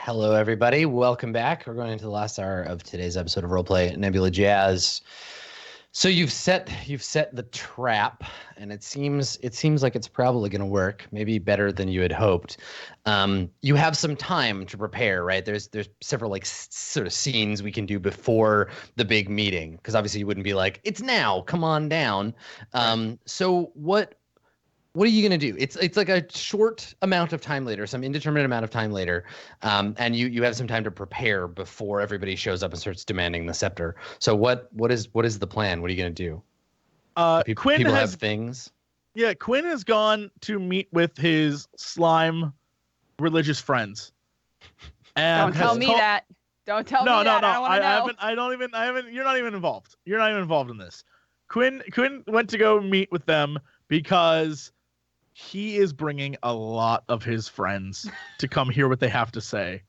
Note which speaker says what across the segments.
Speaker 1: Hello, everybody. Welcome back. We're going into the last hour of today's episode of RollPlay Nebula Jazz. So you've set the trap, and it seems like it's probably going to work. Maybe better than you had hoped. You have some time to prepare, right? There's several like sort of scenes we can do before the big meeting, because obviously you wouldn't be like, it's now, come on down. So what are you going to do? It's like a short amount of time later, some indeterminate amount of time later, and you have some time to prepare before everybody shows up and starts demanding the scepter. So what is the plan? What are you going to do? People have things.
Speaker 2: Yeah, Quinn has gone to meet with his slime religious friends.
Speaker 3: And don't tell me that. Don't tell me that. No.
Speaker 2: I haven't. You're not even involved. You're not even involved in this. Quinn went to go meet with them because he is bringing a lot of his friends to come hear what they have to say.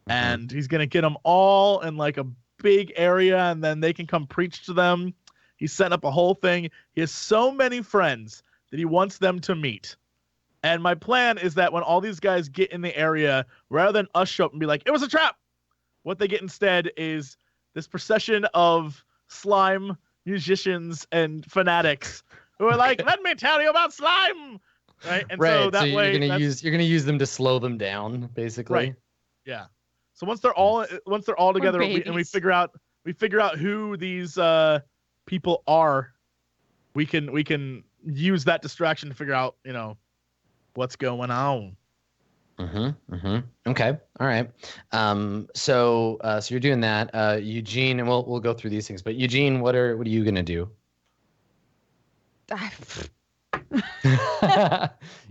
Speaker 2: And he's going to get them all in like a big area, and then they can come preach to them. He's setting up a whole thing. He has so many friends that he wants them to meet. And my plan is that when all these guys get in the area, rather than us show up and be like, it was a trap, what they get instead is this procession of slime musicians and fanatics who are like, let me tell you about slime. Right. And so that way
Speaker 1: you're gonna use them to slow them down, basically. Right.
Speaker 2: Yeah. So once they're all together, and we figure out who these people are, we can use that distraction to figure out, what's going on.
Speaker 1: Okay. All right. So you're doing that, Eugene, and we'll go through these things. But Eugene, what are you gonna do?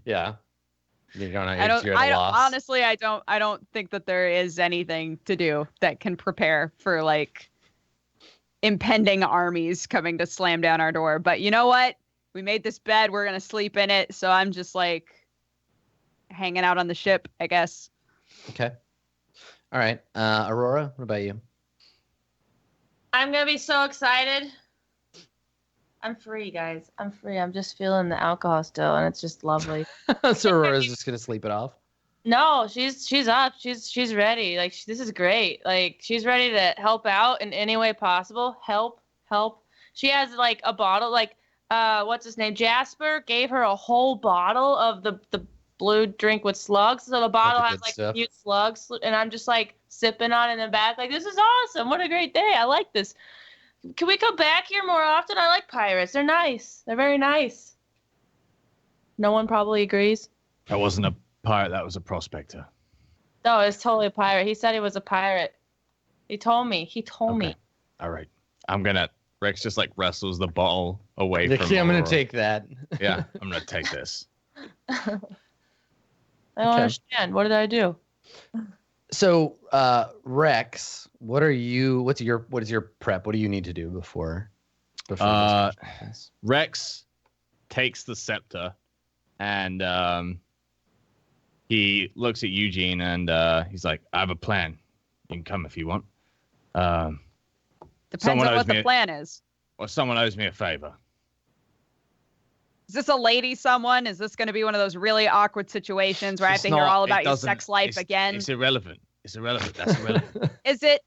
Speaker 1: Yeah.
Speaker 3: Honestly, I don't think that there is anything to do that can prepare for like impending armies coming to slam down our door. But you know what? We made this bed. We're going to sleep in it. So I'm just like hanging out on the ship, I guess.
Speaker 1: Okay. All right. Aurora, what about you?
Speaker 4: I'm going to be so excited. I'm free, guys. I'm free. I'm just feeling the alcohol still, and it's just lovely.
Speaker 1: So Aurora's just gonna sleep it off?
Speaker 4: No, she's up. She's ready. Like this is great. Like she's ready to help out in any way possible. Help. She has like a bottle. Like what's his name? Jasper gave her a whole bottle of the blue drink with slugs. So the bottle has like a few slugs, and I'm just like sipping on it in the back. Like this is awesome. What a great day. I like this. Can we come back here more often? I like pirates. They're nice. They're very nice. No one probably agrees.
Speaker 5: That wasn't a pirate. That was a prospector.
Speaker 4: No, it's totally a pirate. He said he was a pirate. He told me.
Speaker 5: All right. Rex just like wrestles the bottle away from
Speaker 1: I'm going to take that.
Speaker 5: Yeah, I'm going to take this.
Speaker 4: I don't understand. What did I do?
Speaker 1: So, Rex, what is your prep? What do you need to do before this?
Speaker 5: Rex takes the scepter and he looks at Eugene and he's like, I have a plan. You can come if you want.
Speaker 3: Depends on what the plan is.
Speaker 5: Well, someone owes me a favor.
Speaker 3: Is this a lady someone? Is this going to be one of those really awkward situations where I have to hear all about your sex life again?
Speaker 5: It's irrelevant. That's irrelevant.
Speaker 3: Is it?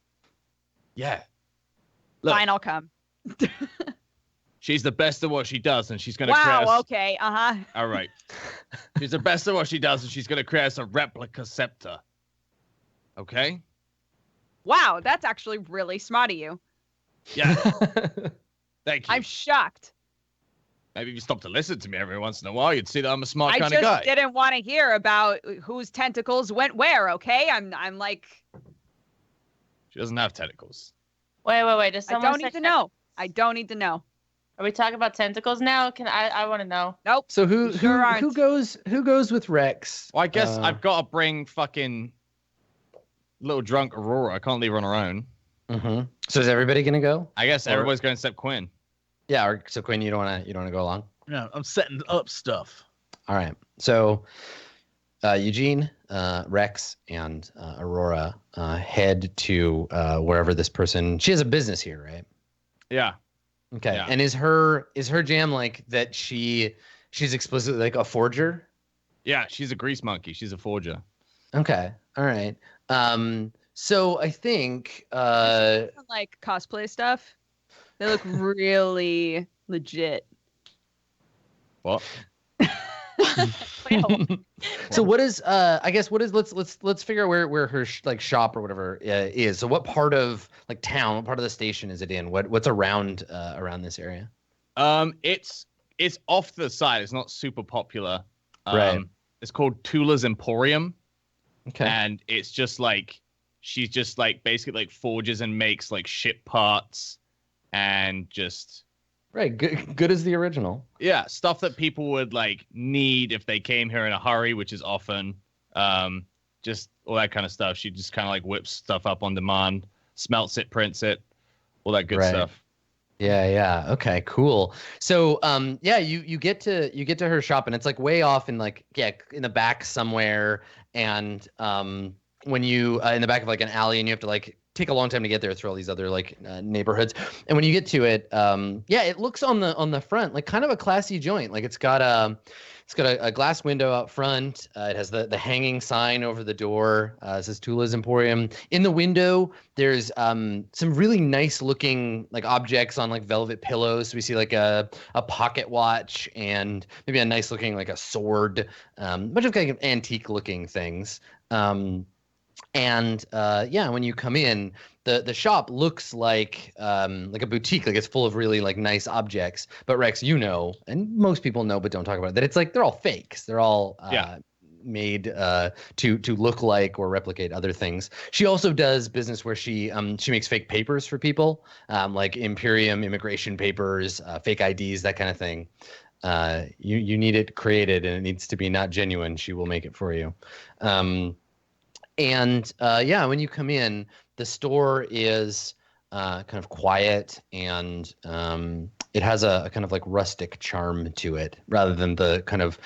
Speaker 5: Yeah.
Speaker 3: Look, fine, I'll come.
Speaker 5: She's the best at what she does, and she's going to create
Speaker 3: okay, uh-huh.
Speaker 5: All right. She's the best at what she does, and she's going to create us a replica scepter. Okay?
Speaker 3: Wow, that's actually really smart of you.
Speaker 5: Yeah. Thank you.
Speaker 3: I'm shocked.
Speaker 5: Maybe if you stop to listen to me every once in a while, you'd see that I'm a smart kind of guy.
Speaker 3: I just didn't want to hear about whose tentacles went where, okay? I'm like...
Speaker 5: She doesn't have tentacles.
Speaker 4: Wait.
Speaker 3: I don't need to know. I don't need to know.
Speaker 4: Are we talking about tentacles now? I want to know.
Speaker 3: Nope.
Speaker 1: So who goes with Rex?
Speaker 5: Well, I guess I've got to bring fucking little drunk Aurora. I can't leave her on her own.
Speaker 1: Mm-hmm. So is everybody gonna go?
Speaker 5: I guess everybody's going except Quinn.
Speaker 1: Yeah, so Quinn, you don't wanna go along?
Speaker 2: Yeah, I'm setting up stuff.
Speaker 1: All right. So Eugene, Rex, and Aurora head to wherever this person. She has a business here, right?
Speaker 5: Yeah.
Speaker 1: Okay.
Speaker 5: Yeah.
Speaker 1: And is her jam like that? She's explicitly like a forger?
Speaker 5: Yeah, she's a grease monkey. She's a forger.
Speaker 1: Okay. All right. So I think
Speaker 3: Like cosplay stuff. They look really legit.
Speaker 5: What?
Speaker 1: so what is I guess what is let's figure out where her shop or whatever is. So what part of like town, what part of the station is it in? What's around this area?
Speaker 5: It's off to the side. It's not super popular.
Speaker 1: Right.
Speaker 5: It's called Tula's Emporium.
Speaker 1: Okay.
Speaker 5: And it's just like she's just like basically like forges and makes like ship parts and just
Speaker 1: Right. Good as the original.
Speaker 5: yeah, stuff that people would like need if they came here in a hurry, which is often just all that kind of stuff. She just kind of like whips stuff up on demand, smelts it, prints it, all that good stuff.
Speaker 1: Yeah. Okay, cool. So yeah, you get to her shop and it's like way off in like in the back somewhere, and when you in the back of like an alley, and you have to like take a long time to get there through all these other like neighborhoods. And when you get to it, it looks on the front like kind of a classy joint. Like it's got a glass window out front. It has the hanging sign over the door. It says Tula's Emporium. In the window, there's some really nice looking like objects on like velvet pillows. So we see like a pocket watch and maybe a nice looking like a sword, a bunch of kind of antique looking things. When you come in, the shop looks like a boutique, like it's full of really like nice objects. But Rex, you know, and most people know but don't talk about it, that it's like they're all fakes. They're all made to look like or replicate other things. She also does business where she makes fake papers for people, like Imperium immigration papers, fake IDs, that kind of thing. You need it created and it needs to be not genuine. She will make it for you. When you come in, the store is kind of quiet and it has a kind of like rustic charm to it rather than the kind of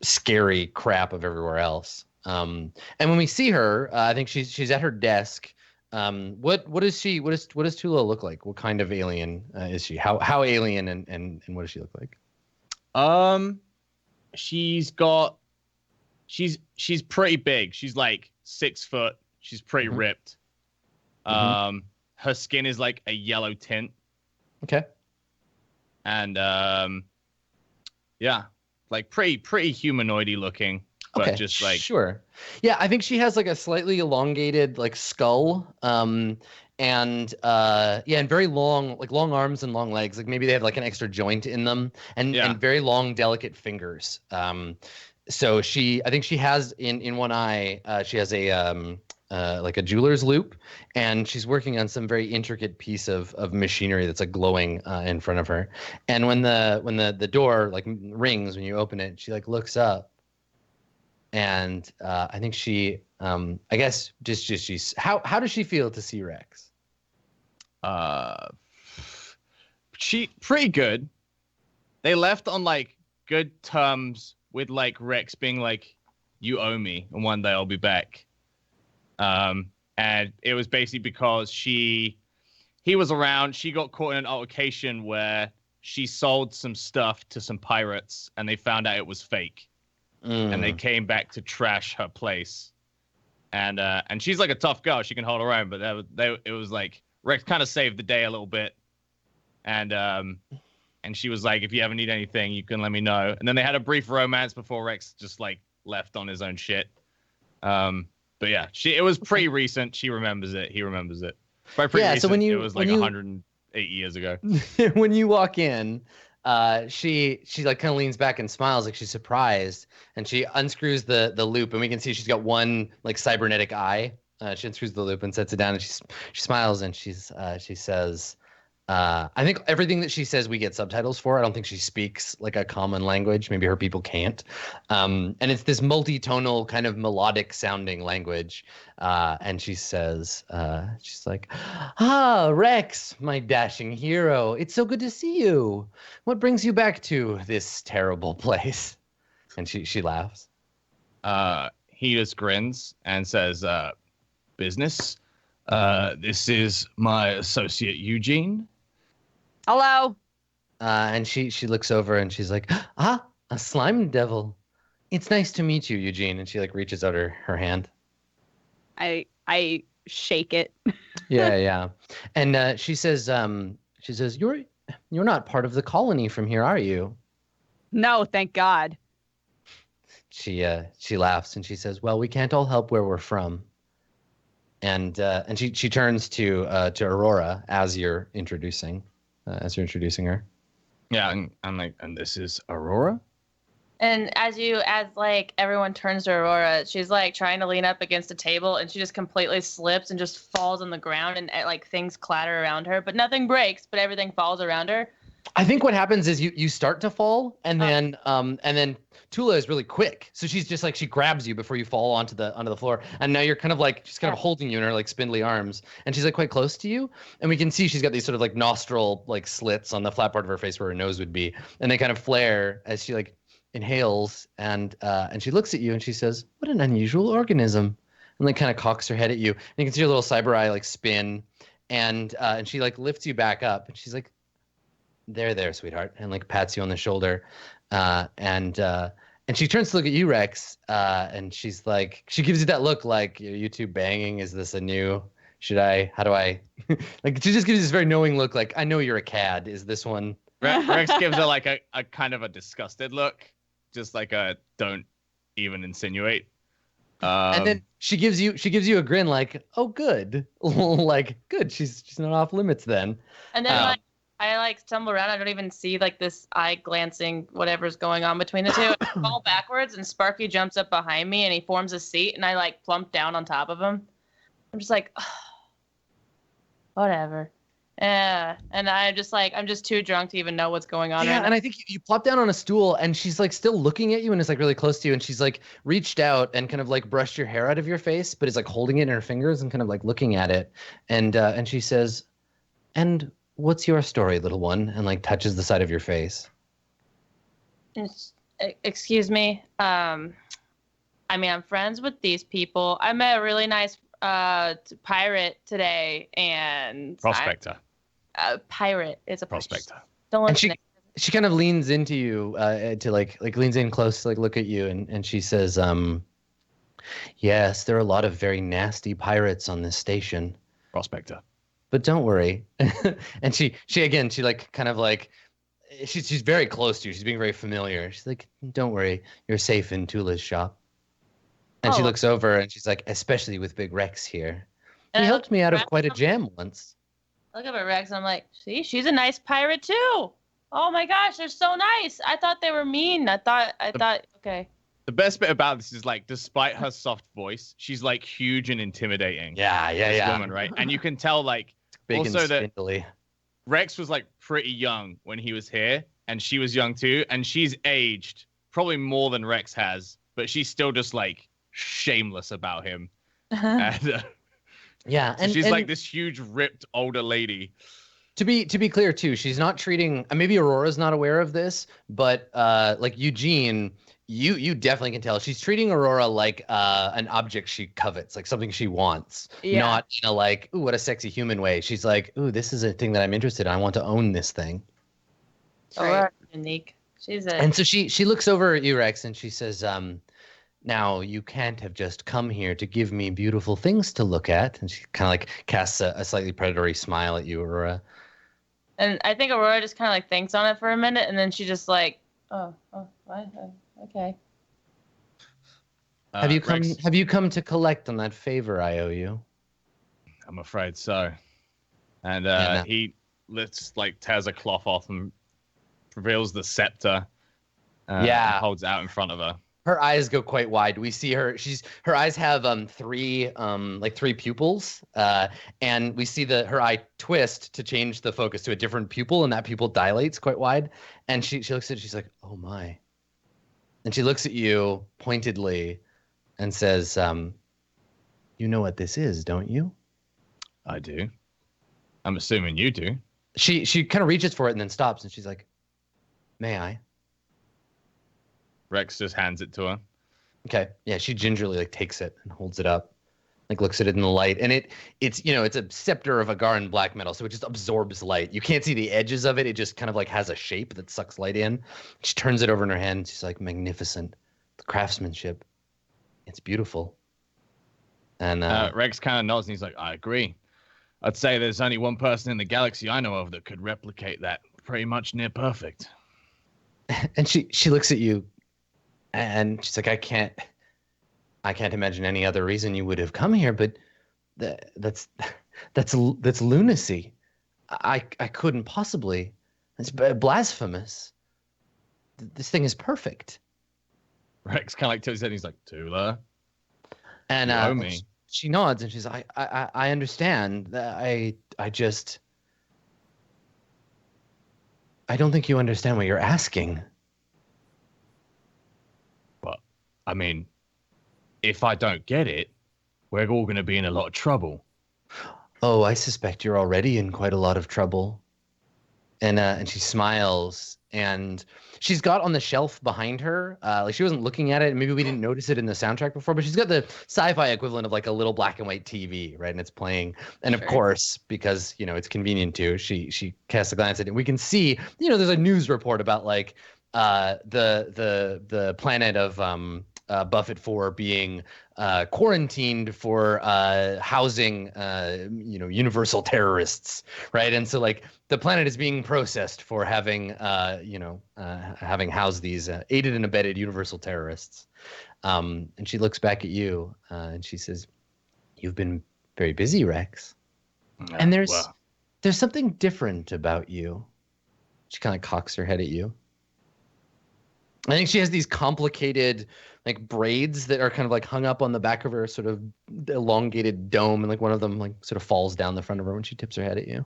Speaker 1: scary crap of everywhere else. And when we see her, I think she's at her desk. What does Tula look like? What kind of alien is she? How alien and what does she look like?
Speaker 5: She's pretty big. She's like 6 foot. She's pretty ripped. Her skin is like a yellow tint.
Speaker 1: Okay.
Speaker 5: And like pretty humanoidy looking, but
Speaker 1: okay.
Speaker 5: just like
Speaker 1: sure. Yeah, I think she has like a slightly elongated like skull. And very long arms and long legs. Like maybe they have like an extra joint in them, and very long, delicate fingers. So I think she has in one eye, she has a like a jeweler's loop, and she's working on some very intricate piece of machinery that's like glowing in front of her. And when the door like rings when you open it, she like looks up, and I think she I guess just she's how does she feel to see Rex?
Speaker 5: She pretty good. They left on like good terms with like Rex being like, you owe me and one day I'll be back. And it was basically because he was around, she got caught in an altercation where she sold some stuff to some pirates and they found out it was fake. And they came back to trash her place. And she's like a tough girl. She can hold her own, but it was like Rex kind of saved the day a little bit. And she was like, if you ever need anything, you can let me know. And then they had a brief romance before Rex just like left on his own shit. But yeah, it was pretty recent. She remembers it. He remembers it. By pretty recent, so it was like 108 years ago.
Speaker 1: When you walk in, she like kind of leans back and smiles like she's surprised, and she unscrews the loop, and we can see she's got one like cybernetic eye. She unscrews the loop and sets it down, and she smiles and she says, I think everything that she says we get subtitles for. I don't think she speaks like a common language. Maybe her people can't. And it's this multi-tonal kind of melodic sounding language. And she says, she's like, Rex, my dashing hero. It's so good to see you. What brings you back to this terrible place? And she laughs.
Speaker 5: He just grins and says, business. This is my associate Eugene.
Speaker 3: Hello.
Speaker 1: And she looks over and she's like, a slime devil. It's nice to meet you, Eugene. And she like reaches out her hand.
Speaker 3: I I shake it.
Speaker 1: Yeah. And she says, you're not part of the colony from here, are you?
Speaker 3: No, thank God.
Speaker 1: She laughs and she says, well, we can't all help where we're from. And she turns to Aurora as you're introducing her.
Speaker 5: Yeah, and I'm like, and this is Aurora?
Speaker 4: And as like everyone turns to Aurora, she's like trying to lean up against a table, and she just completely slips and just falls on the ground, and like things clatter around her, but nothing breaks, but everything falls around her.
Speaker 1: I think what happens is you start to fall, and then Tula is really quick, so she's just like she grabs you before you fall onto the floor, and now you're kind of like she's kind of holding you in her like spindly arms, and she's like quite close to you, and we can see she's got these sort of like nostril like slits on the flat part of her face where her nose would be, and they kind of flare as she like inhales, and she looks at you and she says, "What an unusual organism," and like kind of cocks her head at you, and you can see her little cyber eye like spin, and she like lifts you back up, and she's like, there, sweetheart," and like pats you on the shoulder, and she turns to look at you, Rex, and she's like, she gives you that look like, "Are you two banging? Is this a new? How do I?" Like she just gives you this very knowing look, like, "I know you're a cad. Is this one?"
Speaker 5: Rex gives her like a kind of a disgusted look, just like a don't even insinuate.
Speaker 1: And then she gives you a grin, like, "Oh, good," like, "Good. She's not off limits then."
Speaker 4: And then I like stumble around. I don't even see like this eye glancing whatever's going on between the two. I fall backwards, and Sparky jumps up behind me, and he forms a seat, and I like plump down on top of him. I'm just like, oh, whatever. Yeah, and I'm just too drunk to even know what's going on.
Speaker 1: Yeah,
Speaker 4: right
Speaker 1: and I think you plop down on a stool, and she's like still looking at you, and is like really close to you, and she's like reached out and kind of like brushed your hair out of your face, but is like holding it in her fingers and kind of like looking at it, and she says, "And what's your story, little one?" and like touches the side of your face.
Speaker 4: Excuse me. I mean, I'm friends with these people. I met a really nice pirate today, and
Speaker 5: prospector.
Speaker 4: Pirate. It's a
Speaker 5: prospector.
Speaker 4: Don't listen.
Speaker 1: And she kind of leans into you to like leans in close to like look at you, and she says, "Yes, there are a lot of very nasty pirates on this station,
Speaker 5: prospector.
Speaker 1: But don't worry." And she like kind of like she's very close to you. She's being very familiar. She's like, "Don't worry, you're safe in Tula's shop." And she looks over and she's like, "Especially with Big Rex here. He helped me out of quite a jam once."
Speaker 4: Look up at Rex. And I'm like, see, she's a nice pirate too. Oh my gosh, they're so nice. I thought they were mean. I thought, okay.
Speaker 5: The best bit about this is like, despite her soft voice, she's like huge and intimidating.
Speaker 1: Yeah.
Speaker 5: Woman, right? And you can tell like
Speaker 1: big
Speaker 5: also
Speaker 1: and spindly.
Speaker 5: That Rex was like pretty young when he was here, and she was young too, and she's aged probably more than Rex has, but she's still just like shameless about him. And,
Speaker 1: yeah,
Speaker 5: so she's like this huge ripped older lady.
Speaker 1: To be clear too, she's not treating, maybe Aurora's not aware of this, but like Eugene, you definitely can tell she's treating Aurora like an object she covets, like something she wants, not in a like, "Ooh, what a sexy human" way. She's like, "Ooh, this is a thing that I'm interested in. I want to own this thing."
Speaker 4: Aurora's unique.
Speaker 1: And so she looks over at you, Rex, and she says, "Now, you can't have just come here to give me beautiful things to look at." And she kind of like casts a slightly predatory smile at you, Aurora.
Speaker 4: And I think Aurora just kind of like thinks on it for a minute, and then she just like, oh, what? Okay.
Speaker 1: Have you
Speaker 5: Rex,
Speaker 1: come to collect on that favor I owe you?
Speaker 5: I'm afraid so. And he tears a cloth off and reveals the scepter. And holds it out in front of her.
Speaker 1: Her eyes go quite wide. We see her. Her eyes have three pupils, and we see her eye twist to change the focus to a different pupil, and that pupil dilates quite wide. And she looks at it. She's like, "Oh my!" And she looks at you pointedly, and says, "You know what this is, don't you?"
Speaker 5: I do. I'm assuming you do.
Speaker 1: She kind of reaches for it and then stops, and she's like, "May I?"
Speaker 5: Rex just hands it to her.
Speaker 1: Okay. Yeah, she gingerly like takes it and holds it up, like looks at it in the light, and it's it's a scepter of Agar in black metal, so it just absorbs light. You can't see the edges of it. It just kind of like has a shape that sucks light in. She turns it over in her hand. And she's like, "Magnificent, the craftsmanship. It's beautiful." And
Speaker 5: Rex kind of nods and he's like, I agree. I'd say there's only one person in the galaxy I know of that could replicate that pretty much near perfect.
Speaker 1: and she looks at you, and she's like, I can't imagine any other reason you would have come here, but that's lunacy. I couldn't possibly. It's blasphemous. This thing is perfect.
Speaker 5: Rex kind of like tilts his head and he's like, Tula,
Speaker 1: And
Speaker 5: you owe me.
Speaker 1: she nods and she's like, I understand. I don't think you understand what you're asking.
Speaker 5: But, I mean, if I don't get it, we're all going to be in a lot of trouble.
Speaker 1: Oh, I suspect you're already in quite a lot of trouble. And she smiles, and she's got on the shelf behind her, like she wasn't looking at it, and maybe we didn't notice it in the soundtrack before, but she's got the sci-fi equivalent of like a little black and white TV, right? And it's playing. And of course, because it's convenient too, she casts a glance at it, and we can see, there's a news report about like the planet of Buffett 4 being quarantined for housing universal terrorists, right? And so like the planet is being processed for having having housed these aided and abetted universal terrorists. And she looks back at you and she says, "You've been very busy, Rex. And there's something different about you." She kind of cocks her head at you. I think she has these complicated like braids that are kind of like hung up on the back of her sort of elongated dome, and like one of them like sort of falls down the front of her when she tips her head at you.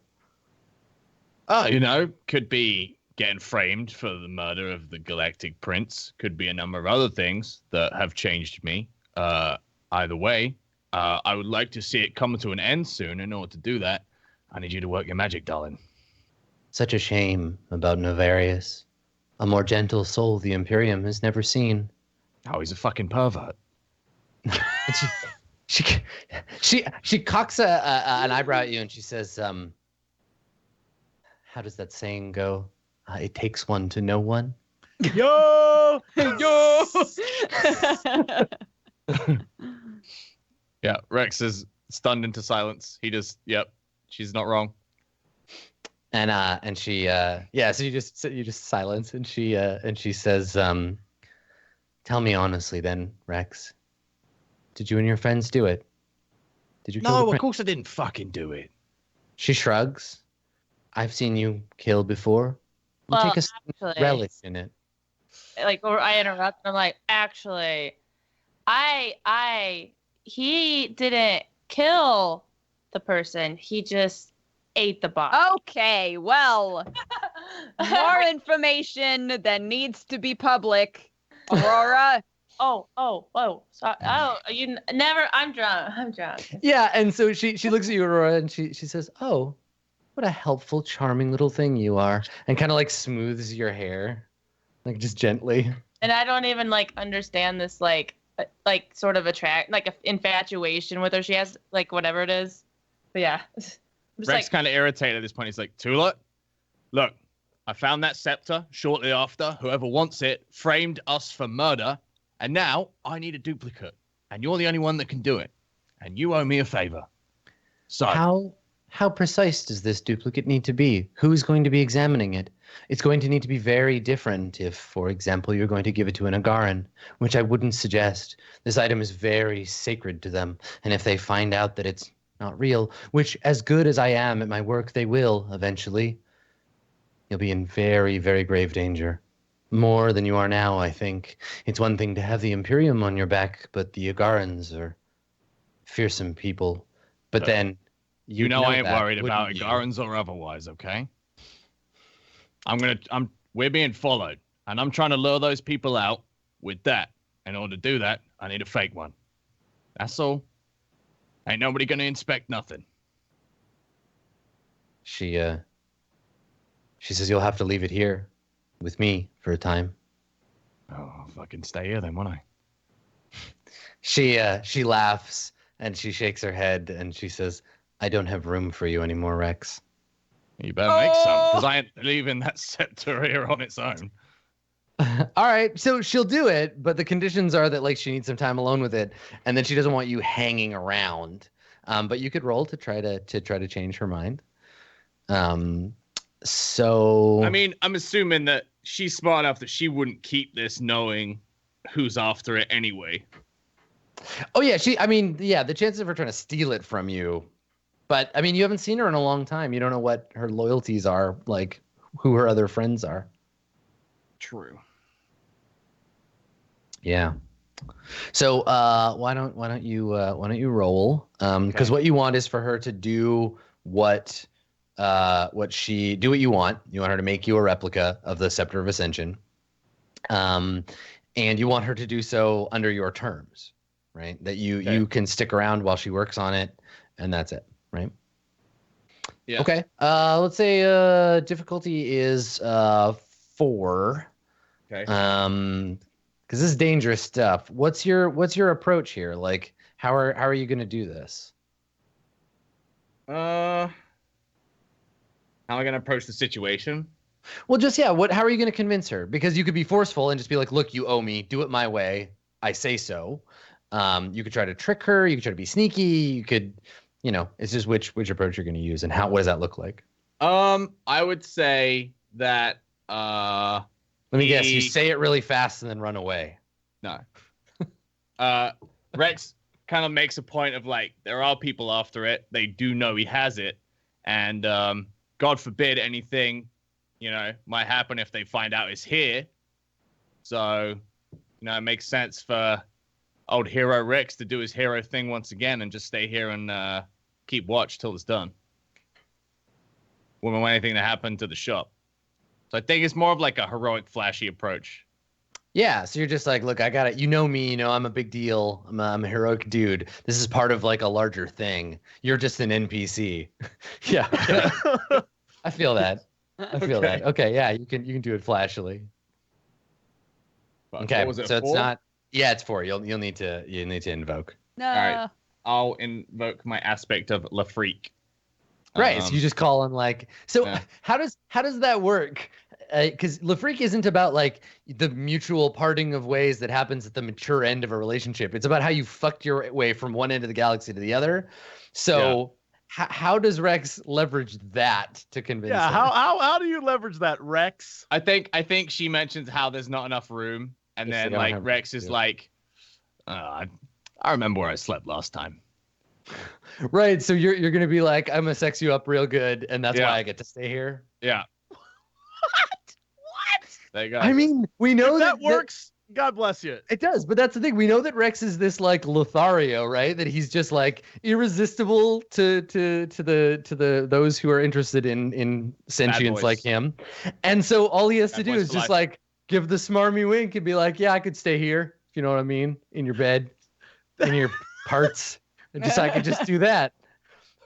Speaker 5: Oh, could be getting framed for the murder of the Galactic Prince. Could be a number of other things that have changed me. Either way, I would like to see it come to an end soon. In order to do that, I need you to work your magic, darling.
Speaker 1: Such a shame about Novarius. A more gentle soul the Imperium has never seen.
Speaker 5: Oh, he's a fucking pervert.
Speaker 1: She cocks an eyebrow at you and she says, how does that saying go? It takes one to know one.
Speaker 2: Yo!
Speaker 5: Yeah, Rex is stunned into silence. He just, she's not wrong.
Speaker 1: And she so you just silence, and she says, tell me honestly then, Rex, did you and your friends do it? Did you kill the
Speaker 5: No,
Speaker 1: prince?
Speaker 5: of course I didn't fucking do it.
Speaker 1: She shrugs. I've seen you kill before. You
Speaker 4: Well,
Speaker 1: take a
Speaker 4: actually-
Speaker 1: relish in it.
Speaker 4: Like, or I interrupt and I'm like, actually, he didn't kill the person. He just ate the body.
Speaker 3: Okay, well, more information than needs to be public. Aurora.
Speaker 4: Oh. Sorry. Oh, you never. I'm drunk.
Speaker 1: Yeah, and so she looks at you, Aurora, and she says, "Oh, what a helpful, charming little thing you are," and kind of like smooths your hair, like just gently.
Speaker 4: And I don't even like understand this like sort of infatuation with her. She has like whatever it is. But yeah. I'm just
Speaker 5: Rex
Speaker 4: like,
Speaker 5: kind of irritated at this point. He's like, Tula, look, I found that scepter shortly after. Whoever wants it framed us for murder, and now I need a duplicate, and you're the only one that can do it, and you owe me a favor. So
Speaker 1: How precise does this duplicate need to be? Who's going to be examining it? It's going to need to be very different if, for example, you're going to give it to an Agaran, which I wouldn't suggest. This item is very sacred to them, and if they find out that it's not real, which, as good as I am at my work, they will eventually, you'll be in very, very grave danger. More than you are now, I think. It's one thing to have the Imperium on your back, but the Agarans are fearsome people. But then...
Speaker 5: You know I ain't
Speaker 1: that,
Speaker 5: worried about
Speaker 1: wouldn't you?
Speaker 5: Agarans or otherwise, okay? We're being followed, and I'm trying to lure those people out with that. In order to do that, I need a fake one. That's all. Ain't nobody gonna inspect nothing.
Speaker 1: She says you'll have to leave it here with me for a time.
Speaker 5: Oh, I'll fucking stay here then, won't I?
Speaker 1: She laughs and she shakes her head and she says, I don't have room for you anymore, Rex.
Speaker 5: You better make some, because I ain't leaving that scepter here on its own.
Speaker 1: All right, so she'll do it, but the conditions are that like she needs some time alone with it, and then she doesn't want you hanging around. But you could roll to try to change her mind. So
Speaker 5: I mean, I'm assuming that she's smart enough that she wouldn't keep this knowing who's after it anyway.
Speaker 1: oh yeah, the chances of her trying to steal it from you, but I mean, you haven't seen her in a long time. You don't know what her loyalties are, like who her other friends are.
Speaker 5: True.
Speaker 1: Yeah. So why don't you roll? Because what you want is for her to do what you want. You want her to make you a replica of the Scepter of Ascension. And you want her to do so under your terms, right? That you can stick around while she works on it, and that's it, right?
Speaker 5: Yeah.
Speaker 1: Okay. Let's say difficulty is 4.
Speaker 5: Okay.
Speaker 1: Because this is dangerous stuff. What's your approach here? Like, how are you going to do this?
Speaker 5: How am I gonna approach the situation?
Speaker 1: Well, just how are you going to convince her? Because you could be forceful and just be like, look, you owe me. Do it my way. I say so. You could try to trick her. You could try to be sneaky. You could, it's just which approach you're going to use and what does that look like?
Speaker 5: I would say that
Speaker 1: Let me guess. You say it really fast and then run away.
Speaker 5: No. Rex kind of makes a point of like, there are people after it. They do know he has it. And God forbid anything, might happen if they find out it's here. So, it makes sense for old hero Rex to do his hero thing once again and just stay here and keep watch till it's done. Wouldn't want anything to happen to the shop. So I think it's more of like a heroic, flashy approach.
Speaker 1: Yeah, so you're just like, look, I got it. You know me, I'm a big deal. I'm a heroic dude. This is part of like a larger thing. You're just an NPC. Yeah. I feel that. That. Okay, yeah, you can do it flashily. Okay,
Speaker 5: what was it,
Speaker 1: so
Speaker 5: 4?
Speaker 1: it's not. Yeah, it's 4. You'll need to invoke.
Speaker 3: No.
Speaker 5: All right. I'll invoke my aspect of La Freak.
Speaker 1: Right, so you just call on like. So
Speaker 5: Yeah.
Speaker 1: how does that work? Because Le Freak isn't about like the mutual parting of ways that happens at the mature end of a relationship. It's about how you fucked your way from one end of the galaxy to the other. So how does Rex leverage that to convince?
Speaker 2: Yeah,
Speaker 1: her?
Speaker 2: how do you leverage that, Rex?
Speaker 5: I think she mentions how there's not enough room, and
Speaker 1: Yes, they
Speaker 5: then
Speaker 1: don't
Speaker 5: like
Speaker 1: have
Speaker 5: Rex
Speaker 1: room,
Speaker 5: is
Speaker 1: yeah.
Speaker 5: like, I remember where I slept last time.
Speaker 1: Right, so you're gonna be like, I'm gonna sex you up real good, and that's
Speaker 5: Yeah.
Speaker 1: why I get to stay here.
Speaker 5: Yeah.
Speaker 2: What?
Speaker 5: There you go.
Speaker 1: I mean, we know
Speaker 2: If that works, God bless you.
Speaker 1: It does, but that's the thing. We know that Rex is this like Lothario, right? That he's just like irresistible to the those who are interested in sentience
Speaker 5: boys.
Speaker 1: like him. And so all he has to
Speaker 5: Bad
Speaker 1: do
Speaker 5: boys
Speaker 1: is
Speaker 5: for
Speaker 1: just
Speaker 5: life.
Speaker 1: like give the smarmy wink and be like, yeah, I could stay here. If you know what I mean? In your bed, in your parts. And I could just do that.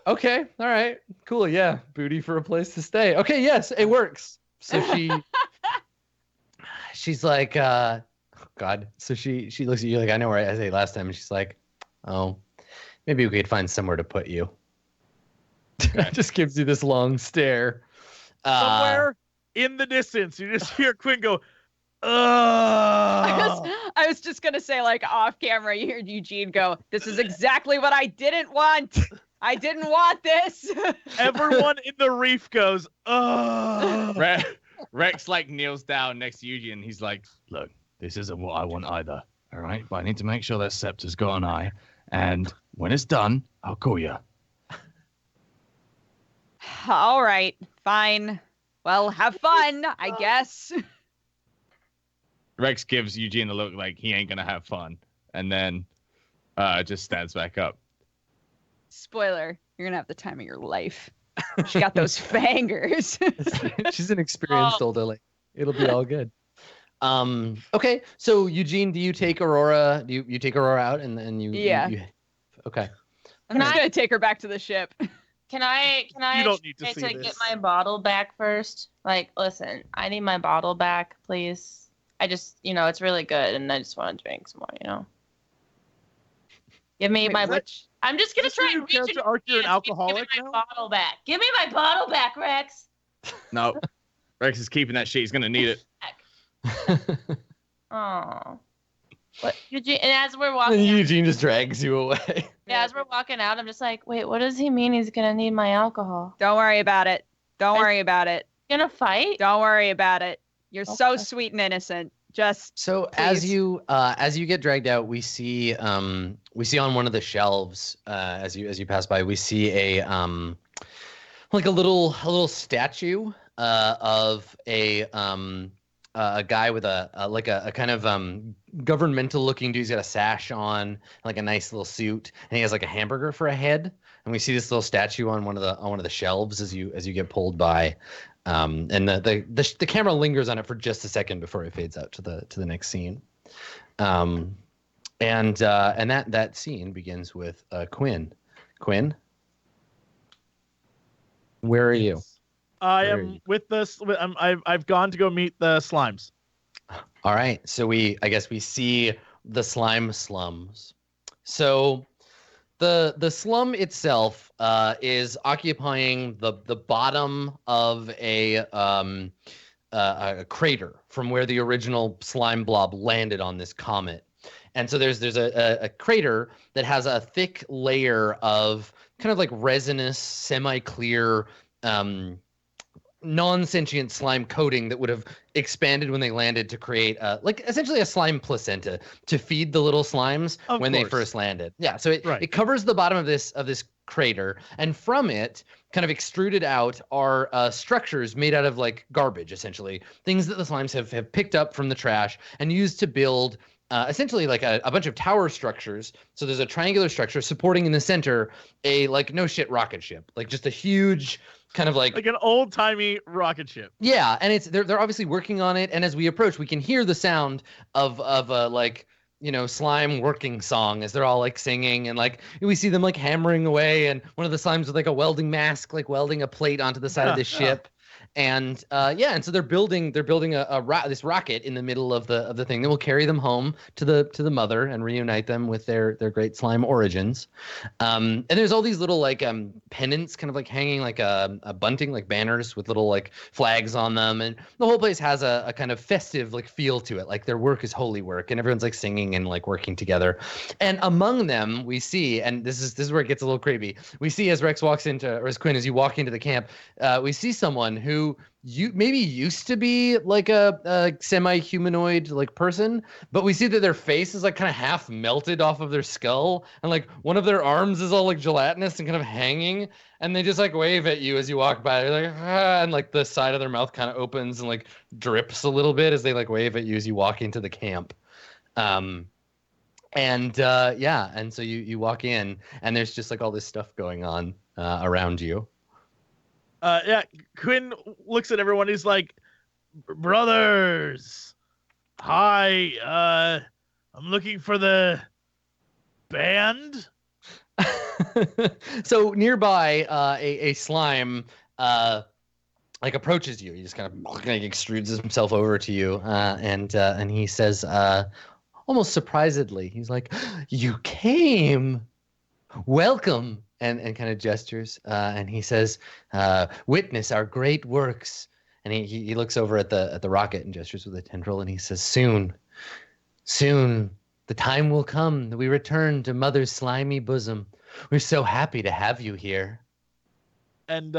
Speaker 1: Okay, all right, cool, yeah. Booty for a place to stay. Okay, yes, it works. So she's like, God. So she looks at you like, I know where I say last time, and she's like, oh, maybe we could find somewhere to put you. Just gives you this long stare.
Speaker 2: Somewhere in the distance, you just hear Quinn go,
Speaker 3: I was just gonna say, like off camera, you heard Eugene go, "This is exactly what I didn't want. I didn't want this."
Speaker 2: Everyone in the reef goes, ugh.
Speaker 5: Rex like kneels down next to Eugene, and he's like, look, this isn't what I want either. All right, but I need to make sure that scepter's got an eye, and when it's done, I'll call you.
Speaker 3: All right, fine. Well, have fun, I guess.
Speaker 5: Rex gives Eugene a look like he ain't gonna have fun, and then just stands back up.
Speaker 3: Spoiler, you're gonna have the time of your life. She got those fingers.
Speaker 1: She's an experienced older lady. It'll be all good. Okay, so Eugene, do you take Aurora? Do you take Aurora out and then you?
Speaker 3: Yeah.
Speaker 1: Okay.
Speaker 3: I'm just gonna take her back to the ship.
Speaker 4: Can I
Speaker 2: You don't need to
Speaker 4: try
Speaker 2: see
Speaker 4: to
Speaker 2: this.
Speaker 4: get my bottle back first? Like, listen, I need my bottle back, please. I just, it's really good, and I just want to drink some more, Give me
Speaker 3: Wait,
Speaker 4: my.
Speaker 3: which-
Speaker 2: Are
Speaker 4: I'm just gonna
Speaker 2: Is this
Speaker 4: try
Speaker 2: your
Speaker 4: and
Speaker 2: new
Speaker 4: reach
Speaker 2: character
Speaker 4: in
Speaker 2: arc? You're an
Speaker 4: your hand.
Speaker 2: alcoholic
Speaker 4: Give me
Speaker 2: now?
Speaker 4: my bottle back. Give me my bottle back, Rex.
Speaker 5: No, Rex is keeping that shit. He's gonna need it.
Speaker 4: Oh. What Eugene? And as we're walking,
Speaker 1: And
Speaker 4: out,
Speaker 1: Eugene just drags you away.
Speaker 4: yeah, as we're walking out, I'm just like, wait, what does he mean? He's gonna need my alcohol?
Speaker 3: Don't worry about it. Don't worry about it.
Speaker 4: Gonna fight?
Speaker 3: Don't worry about it. You're so
Speaker 4: Okay.
Speaker 3: sweet and innocent. Just
Speaker 1: So
Speaker 3: please.
Speaker 1: as you get dragged out, we see on one of the shelves as you pass by, we see like a little statue of a guy with a kind of governmental looking dude. He's got a sash on, like a nice little suit, and he has like a hamburger for a head. And we see this little statue on one of the shelves as you get pulled by. And the camera lingers on it for just a second before it fades out to the next scene. And that scene begins with Quinn. Quinn, where are you?
Speaker 2: I
Speaker 1: Where are
Speaker 2: am
Speaker 1: you?
Speaker 2: with this. I've gone to go meet the slimes.
Speaker 1: All right, so I guess we see the slime slums. So the slum itself is occupying the bottom of a crater from where the original slime blob landed on this comet. And so there's a crater that has a thick layer of kind of like resinous, semi-clear, non-sentient slime coating that would have expanded when they landed to create like essentially a slime placenta to feed the little slimes when they first landed. Yeah, so it covers the bottom of this crater, and from it, kind of extruded out, are structures made out of like garbage, essentially things that the slimes have picked up from the trash and used to build essentially like a bunch of tower structures. So there's a triangular structure supporting in the center a like no shit rocket ship, like just a huge kind of like
Speaker 2: an old timey rocket ship.
Speaker 1: Yeah, and they're obviously working on it. And as we approach, we can hear the sound of a like, you know, slime working song as they're all like singing, and like we see them like hammering away, and one of the slimes with like a welding mask like welding a plate onto the side of this ship. And and so they're building this rocket in the middle of the thing that will carry them home to the mother and reunite them with their great slime origins. And there's all these little like pennants kind of like hanging like a bunting, like banners with little like flags on them, and the whole place has a kind of festive like feel to it, like their work is holy work, and everyone's like singing and like working together. And among them we see, and this is where it gets a little creepy, we see as Rex walks into, or as Quinn, as you walk into the camp, we see someone who you maybe used to be like a semi-humanoid like person, but we see that their face is like kind of half melted off of their skull, and like one of their arms is all like gelatinous and kind of hanging, and they just like wave at you as you walk by. They're like, ah, and like the side of their mouth kind of opens and like drips a little bit as they like wave at you as you walk into the camp. And so you walk in, and there's just like all this stuff going on around you.
Speaker 2: Quinn looks at everyone. He's like, brothers, hi, I'm looking for the band.
Speaker 1: So nearby, a slime like approaches you. He just kind of like extrudes himself over to you, and he says, almost surprisedly, he's like, "You came, welcome." And kind of gestures, and he says, "Witness our great works." And he looks over at the rocket and gestures with a tendril, and he says, "Soon, the time will come that we return to Mother's slimy bosom. We're so happy to have you here."
Speaker 2: And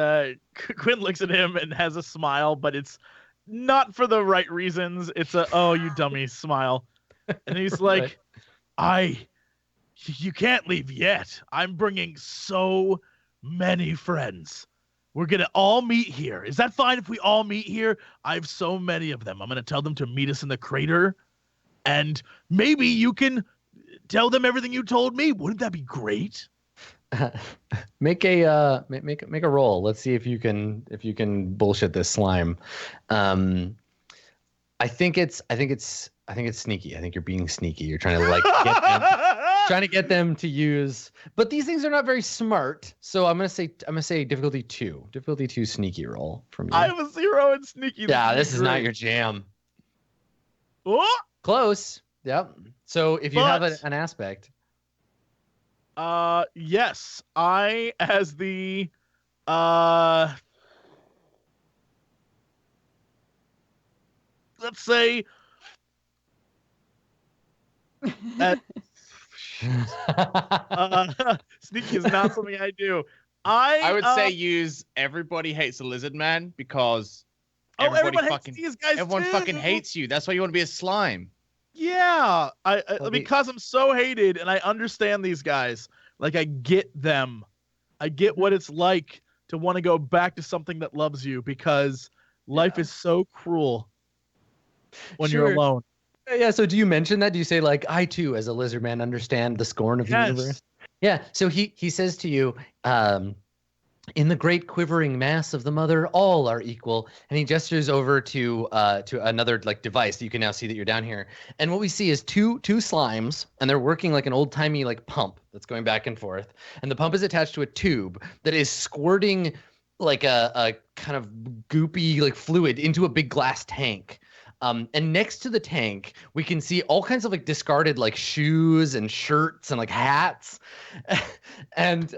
Speaker 2: Quinn looks at him and has a smile, but it's not for the right reasons. It's a "oh, you dummy" smile, and he's like, You can't leave yet. I'm bringing so many friends. We're going to all meet here. Is that fine if we all meet here? I have so many of them. I'm going to tell them to meet us in the crater. And maybe you can tell them everything you told me. Wouldn't that be great?
Speaker 1: Make a roll. Let's see if you can bullshit this slime. I think it's sneaky. I think you're being sneaky. You're trying to like get them to use. But these things are not very smart. So I'm gonna say difficulty 2. Difficulty 2 sneaky roll from you.
Speaker 2: I have a 0 in sneaky.
Speaker 1: Yeah, this is not your jam.
Speaker 2: Oh!
Speaker 1: Close. Yep. So if you have an aspect.
Speaker 2: Yes. I as the let's say at, sneaky is not something I do.
Speaker 5: I would say use Everybody Hates a Lizard Man because
Speaker 2: everyone hates these guys
Speaker 5: everyone
Speaker 2: too.
Speaker 5: fucking hates you. That's why you want to be a slime.
Speaker 2: Yeah, because I'm so hated and I understand these guys. Like I get them. I get what it's like to want to go back to something that loves you because life is so cruel when you're alone.
Speaker 1: Yeah, so do you mention that? Do you say like, I too, as a lizard man, understand the scorn of the universe? Yeah, so he says to you, in the great quivering mass of the mother, all are equal. And he gestures over to another like device. You can now see that you're down here. And what we see is two slimes, and they're working like an old timey like pump that's going back and forth. And the pump is attached to a tube that is squirting like a kind of goopy like fluid into a big glass tank. And next to the tank, we can see all kinds of like discarded like shoes and shirts and like hats. and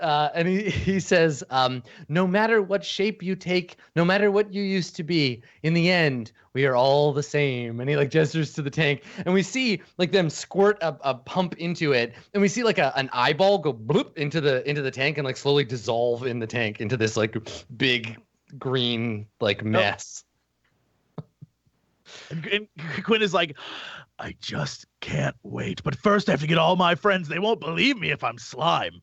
Speaker 1: he says, no matter what shape you take, no matter what you used to be, in the end, we are all the same. And he like gestures to the tank, and we see like them squirt a pump into it, and we see like an eyeball go bloop into the tank and like slowly dissolve in the tank into this like big green like mess.
Speaker 2: And Quinn is like, I just can't wait. But first, I have to get all my friends. They won't believe me if I'm slime.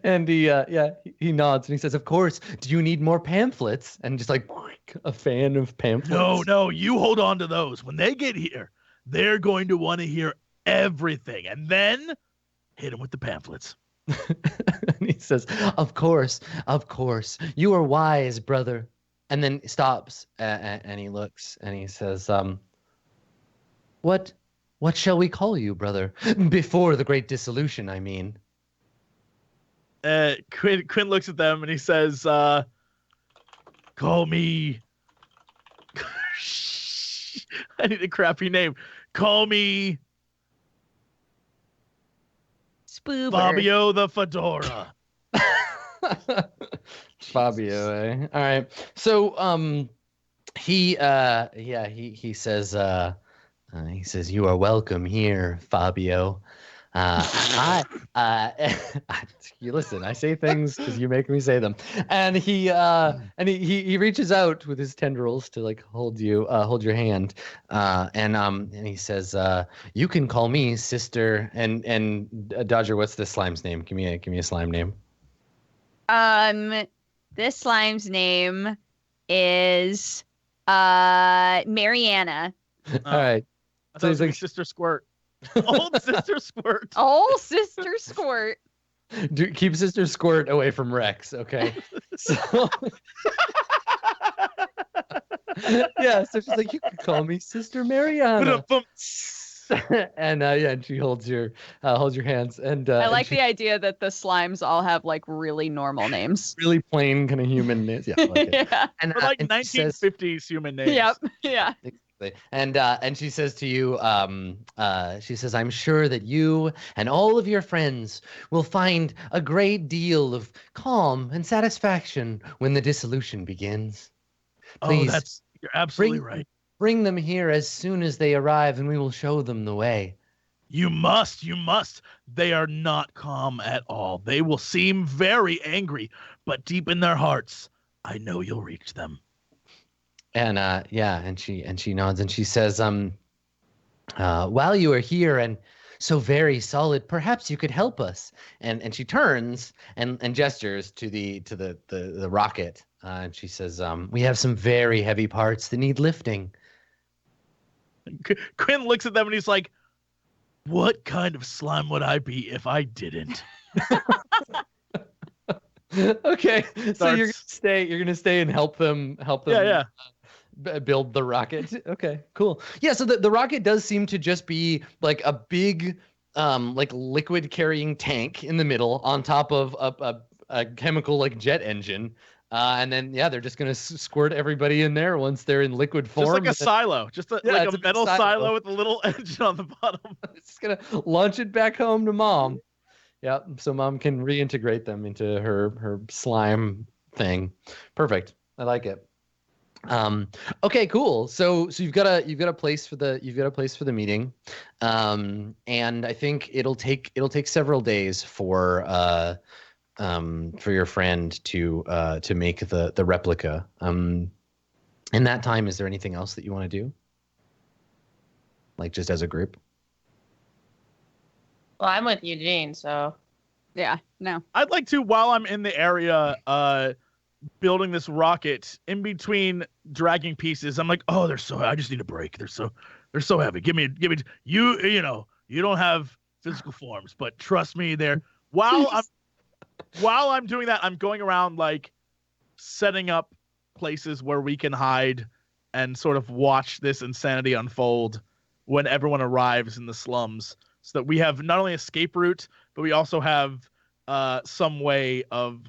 Speaker 1: And he nods and he says, of course. Do you need more pamphlets? And just like a fan of pamphlets.
Speaker 2: No, you hold on to those. When they get here, they're going to want to hear everything. And then hit them with the pamphlets.
Speaker 1: And he says, of course. You are wise, brother. And then stops and he looks and he says, what shall we call you, brother? Before the great dissolution, I mean.
Speaker 2: Quinn looks at them and he says, call me. I need a crappy name. Call me
Speaker 3: Spoober.
Speaker 2: Fabio the Fedora.
Speaker 1: Fabio, eh? All right. So he says you are welcome here, Fabio. You listen, I say things because you make me say them. And he reaches out with his tendrils to like hold your hand. And he says, you can call me sister. And Dodger, what's this slime's name? Give me a slime name.
Speaker 3: This slime's name is Mariana.
Speaker 1: All right.
Speaker 2: I thought it was like Sister Squirt. Old Sister Squirt.
Speaker 3: Old Sister Squirt.
Speaker 1: Keep Sister Squirt away from Rex, okay? So yeah, so she's like, you can call me Sister Mariana. And she holds your hands, and
Speaker 3: I like the idea that the slimes all have like really normal names,
Speaker 1: really plain kind of human names. Yeah, I like it.
Speaker 3: Yeah.
Speaker 2: And like 1950s human names.
Speaker 3: Yep. Yeah.
Speaker 1: And she says to you, she says, I'm sure that you and all of your friends will find a great deal of calm and satisfaction when the dissolution begins. Please,
Speaker 2: you're absolutely right.
Speaker 1: Bring them here as soon as they arrive, and we will show them the way.
Speaker 2: You must. They are not calm at all. They will seem very angry, but deep in their hearts, I know you'll reach them.
Speaker 1: And and she nods and she says, while you are here and so very solid, perhaps you could help us. And she turns and gestures to the rocket. And she says, we have some very heavy parts that need lifting.
Speaker 2: Quinn looks at them and he's like, what kind of slime would I be if I didn't?
Speaker 1: Okay, so you're gonna stay and help them.
Speaker 2: Yeah.
Speaker 1: Build the rocket. Okay, cool. Yeah, so the rocket does seem to just be like a big like liquid carrying tank in the middle on top of a chemical like jet engine. And then they're just gonna squirt everybody in there once they're in liquid form.
Speaker 2: Just like a silo, like a metal silo with a little engine on the bottom.
Speaker 1: It's just gonna launch it back home to mom. Yeah, so mom can reintegrate them into her slime thing. Perfect. I like it. Okay, cool. So you've got a place for the meeting, and I think it'll take several days for your friend to make the replica. In that time, is there anything else that you want to do? Like just as a group?
Speaker 4: Well, I'm with Eugene, so
Speaker 3: Yeah, no.
Speaker 2: I'd like to, while I'm in the area, building this rocket, in between dragging pieces, I'm like, oh, I just need a break. They're so heavy. Give me, you know, you don't have physical forms, but trust me, while I'm doing that, I'm going around like setting up places where we can hide and sort of watch this insanity unfold when everyone arrives in the slums, so that we have not only escape route, but we also have some way of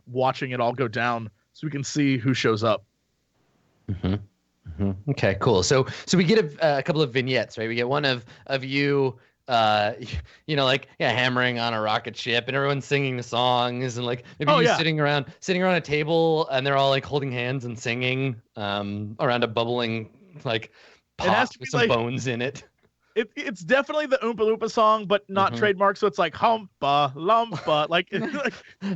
Speaker 2: watching it all go down, so we can see who shows up.
Speaker 1: Mm-hmm. Mm-hmm. Okay, cool. So we get a couple of vignettes, right? We get one of you, like hammering on a rocket ship, and everyone's singing the songs, and like maybe sitting around a table, and they're all like holding hands and singing around a bubbling like pot with some bones in it.
Speaker 2: It's definitely the Oompa Loompa song, but not trademarked. So it's like humpa lumpa, like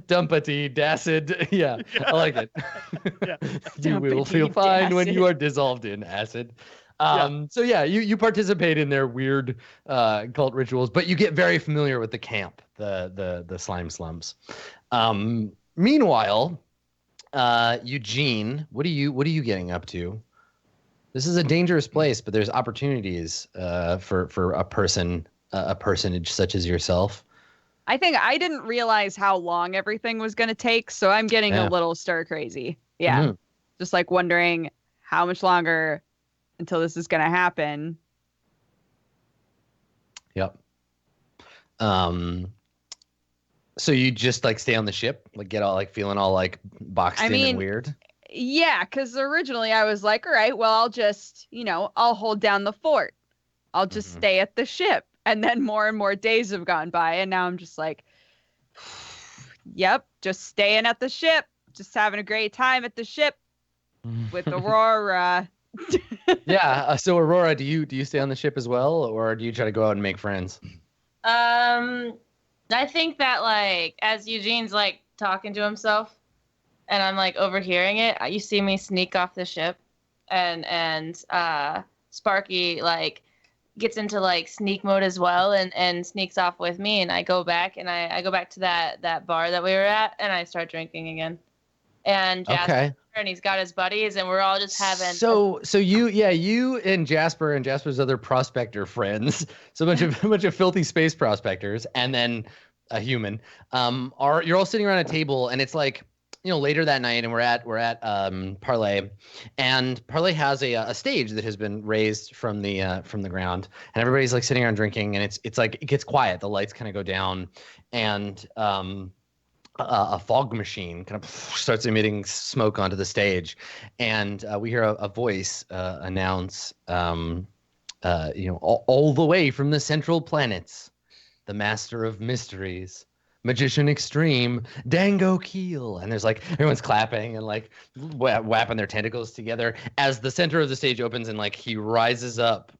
Speaker 1: dumpity dacid. Yeah, I like it.
Speaker 2: Yeah.
Speaker 1: You will feel fine when you are dissolved in acid. So you participate in their weird cult rituals, but you get very familiar with the camp, the slime slums. Meanwhile, Eugene, what are you getting up to? This is a dangerous place, but there's opportunities for a personage such as yourself.
Speaker 3: I think I didn't realize how long everything was going to take, so I'm getting a little stir crazy. Yeah. Mm-hmm. Just like wondering how much longer until this is going to happen.
Speaker 1: Yep. So you just like stay on the ship, like get all like feeling all like boxed in and weird?
Speaker 3: Yeah, because originally I was like, all right, well, I'll just, I'll hold down the fort. I'll just stay at the ship. And then more and more days have gone by. And now I'm just like, yep, just staying at the ship. Just having a great time at the ship with Aurora.
Speaker 1: Yeah. So Aurora, do you stay on the ship as well? Or do you try to go out and make friends?
Speaker 4: I think that like, as Eugene's like talking to himself, and I'm like overhearing it, you see me sneak off the ship, and Sparky like gets into like sneak mode as well, and sneaks off with me, and I go back to that bar that we were at, and I start drinking again. And Jasper, and he's got his buddies, and we're all just having.
Speaker 1: So you and Jasper and Jasper's other prospector friends, so a bunch of filthy space prospectors, and then a human, you're all sitting around a table, and it's like, later that night, and we're at Parlay, and Parlay has a stage that has been raised from the ground, and everybody's like sitting around drinking, and it's like it gets quiet, the lights kind of go down, and a fog machine kind of starts emitting smoke onto the stage, and we hear a voice announce, all the way from the central planets, the master of mysteries, Magician Extreme, Dango Keel. And there's like, everyone's clapping and like whapping their tentacles together as the center of the stage opens, and like he rises up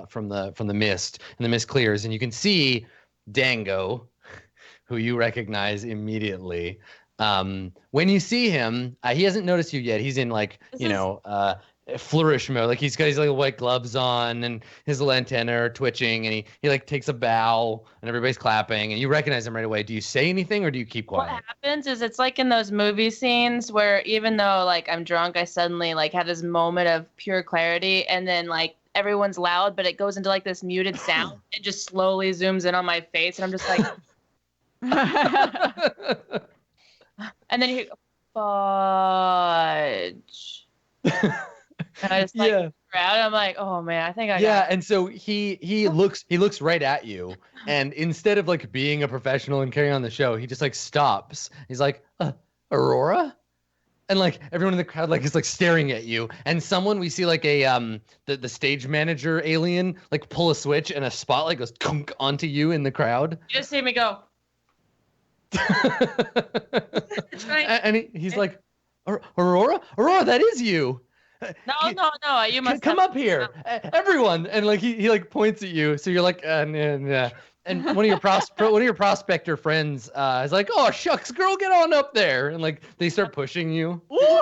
Speaker 1: from the mist, and the mist clears, and you can see Dango, who you recognize immediately. When you see him, he hasn't noticed you yet. He's in like, flourish mode. Like he's got his little white gloves on, and his little antenna are twitching, and he like takes a bow, and everybody's clapping, and you recognize him right away. Do you say anything, or do you keep quiet?
Speaker 4: What happens is it's like in those movie scenes where even though like I'm drunk, I suddenly like have this moment of pure clarity, and then like everyone's loud, but it goes into like this muted sound. It just slowly zooms in on my face, and I'm just like and then you fudge. And I just like around, I'm like, oh man, I think I got it.
Speaker 1: And so he looks right at you, and instead of like being a professional and carrying on the show, he just like stops. He's like, Aurora? And like everyone in the crowd like is like staring at you, and we see like a the stage manager alien like pull a switch, and a spotlight goes kunk onto you in the crowd.
Speaker 4: You just see me go.
Speaker 1: And he's like, Aurora, that is you.
Speaker 4: No. You must
Speaker 1: come up here, everyone, and like he like points at you. So you're like, nah. And one of your prospector friends is like, "Oh shucks, girl, get on up there!" And like they start pushing you.
Speaker 2: Ooh,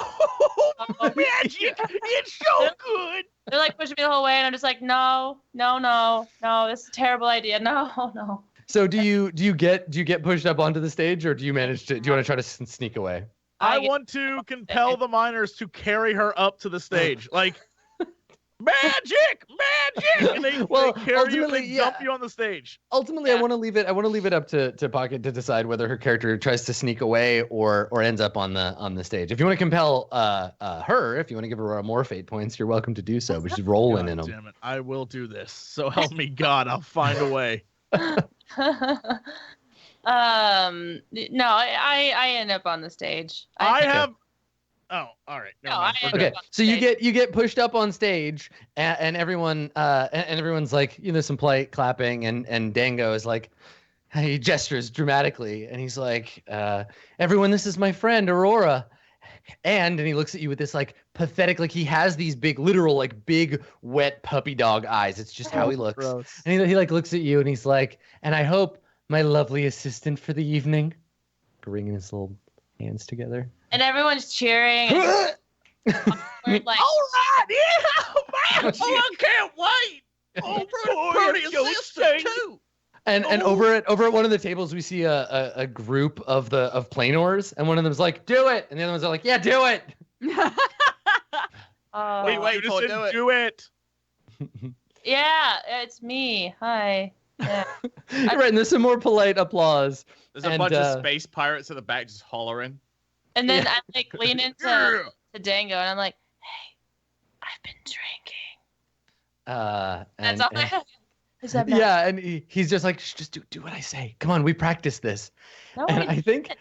Speaker 2: magic! It's so good.
Speaker 4: They're like pushing me the whole way, and I'm just like, no, this is a terrible idea. No.
Speaker 1: So do you get pushed up onto the stage, or do you want to try to sneak away?
Speaker 2: I want to compel the miners to carry her up to the stage, like magic, and they carry you and dump you on the stage.
Speaker 1: Ultimately, I want to leave it up to Pokket to decide whether her character tries to sneak away or ends up on the stage. If you want to compel her, if you want to give her more fate points, you're welcome to do so. But she's rolling in them.
Speaker 2: Damn it! I will do this. So help me God, I'll find a way.
Speaker 4: No, I end up on the stage.
Speaker 2: Oh, all right.
Speaker 1: Okay, so you get pushed up on stage, and everyone and everyone's like, some polite clapping, and Dango is like, he gestures dramatically, and he's like, everyone, this is my friend Aurora, and he looks at you with this like pathetic, like he has these big, literal like big wet puppy dog eyes. It's just how he looks,
Speaker 2: gross.
Speaker 1: and he like looks at you, and he's like, and I hope my lovely assistant for the evening, wringing his little hands together.
Speaker 4: And everyone's cheering.
Speaker 2: All right, yeah, man. Oh, I can't wait. Oh, party assistant too.
Speaker 1: And over at one of the tables, we see a group of Planors, and one of them's like, "Do it," and the other ones are like, "Yeah, do it."
Speaker 2: Wait, do it.
Speaker 4: Yeah, it's me. Hi. Yeah.
Speaker 1: Right, and there's some more polite applause.
Speaker 5: There's a bunch of space pirates at the back just hollering.
Speaker 4: And then I like lean into Dango, and I'm like, "Hey, I've been drinking." That's all I have.
Speaker 1: Yeah, and he's just like, just do what I say. Come on, we practice this.
Speaker 4: No,
Speaker 1: and I think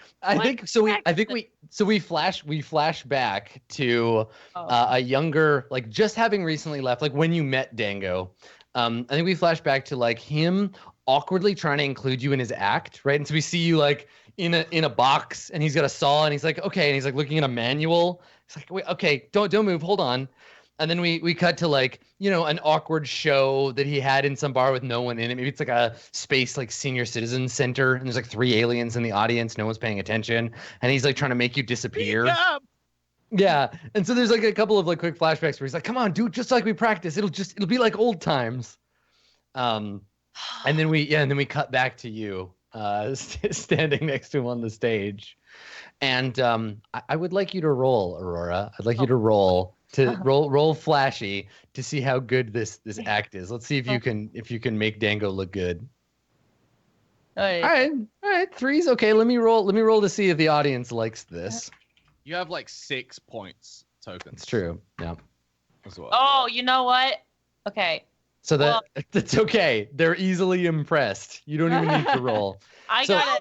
Speaker 1: we flash back to a younger, like just having recently left, like when you met Dango. I think we flash back to like him awkwardly trying to include you in his act, right? And so we see you like in a box, and he's got a saw, and he's like, okay, and he's like looking at a manual. He's like, wait, okay, don't move, hold on. And then we cut to like, an awkward show that he had in some bar with no one in it. Maybe it's like a space like senior citizen center, and there's like 3 aliens in the audience, no one's paying attention, and he's like trying to make you disappear. Yeah. And so there's like a couple of like quick flashbacks where he's like, come on, dude, just like we practice. It'll be like old times. And then we cut back to you standing next to him on the stage. And I would like you to roll, Aurora. I'd like you to roll flashy to see how good this act is. Let's see if you can make Dango look good. All right. 3's okay. Let me roll to see if the audience likes this.
Speaker 5: You have like 6 points tokens.
Speaker 1: It's true. Yeah.
Speaker 5: As well.
Speaker 4: Oh, you know what? Okay.
Speaker 1: So that's okay. They're easily impressed. You don't even need to roll.
Speaker 4: I gotta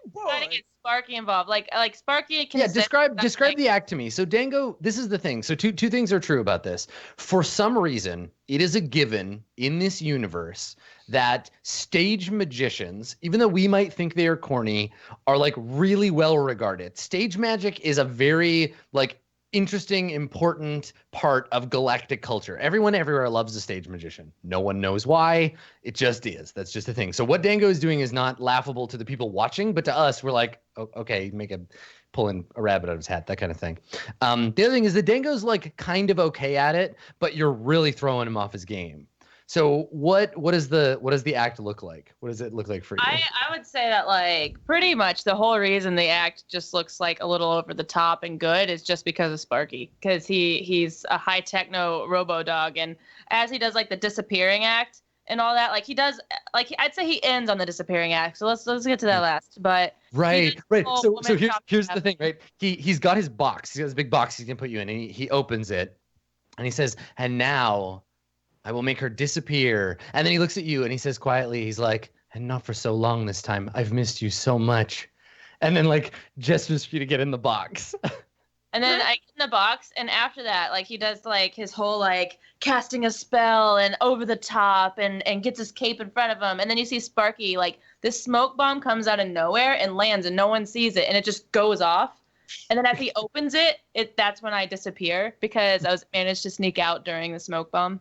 Speaker 4: get Sparky involved. Like Sparky can.
Speaker 1: Yeah, describe the act to me. So Dango, this is the thing. So two things are true about this. For some reason, it is a given in this universe that stage magicians, even though we might think they are corny, are like really well regarded. Stage magic is a very like interesting, important part of galactic culture. Everyone everywhere loves a stage magician. No one knows why. It just is. That's just the thing. So what Dango is doing is not laughable to the people watching, but to us, we're like, oh, okay, pulling a rabbit out of his hat, that kind of thing. The other thing is that Dango's like kind of okay at it, but you're really throwing him off his game. So what does the act look like? What does it look like for you?
Speaker 4: I would say that like pretty much the whole reason the act just looks like a little over the top and good is just because of Sparky, because he's a high techno robo dog, and as he does like the disappearing act and all that, like he does like I'd say he ends on the disappearing act. So let's get to that last. But
Speaker 1: right. So here's the thing, right? He's got his box. He's got this big box he's gonna put you in, and he opens it, and he says, "And now I will make her disappear." And then he looks at you and he says quietly, he's like, "And not for so long this time. I've missed you so much." And then like gestures for you to get in the box.
Speaker 4: And then I get in the box, and after that, like he does like his whole like casting a spell and over the top and gets his cape in front of him. And then you see Sparky, like this smoke bomb comes out of nowhere and lands and no one sees it, and it just goes off. And then as he opens it, that's when I disappear because I was managed to sneak out during the smoke bomb.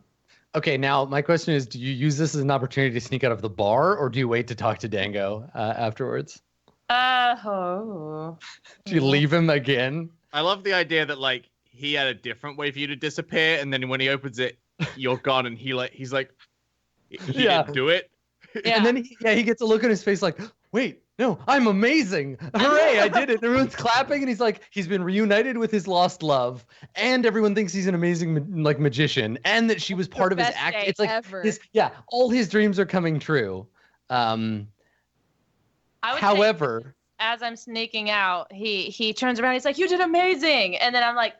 Speaker 1: Okay, now my question is, do you use this as an opportunity to sneak out of the bar, or do you wait to talk to Dango afterwards?
Speaker 4: Oh.
Speaker 1: Do you leave him again?
Speaker 5: I love the idea that like he had a different way for you to disappear, and then when he opens it, you're gone, and he's like, he didn't do it.
Speaker 4: Yeah.
Speaker 1: And then he gets a look on his face like, wait, no, I'm amazing. Hooray, I did it. Everyone's clapping, and he's like, he's been reunited with his lost love, and everyone thinks he's an amazing like magician, and that she was part of his act. It's like all his dreams are coming true.
Speaker 4: I would
Speaker 1: However,
Speaker 4: say as I'm sneaking out, he turns around, he's like, "You did amazing," and then I'm like,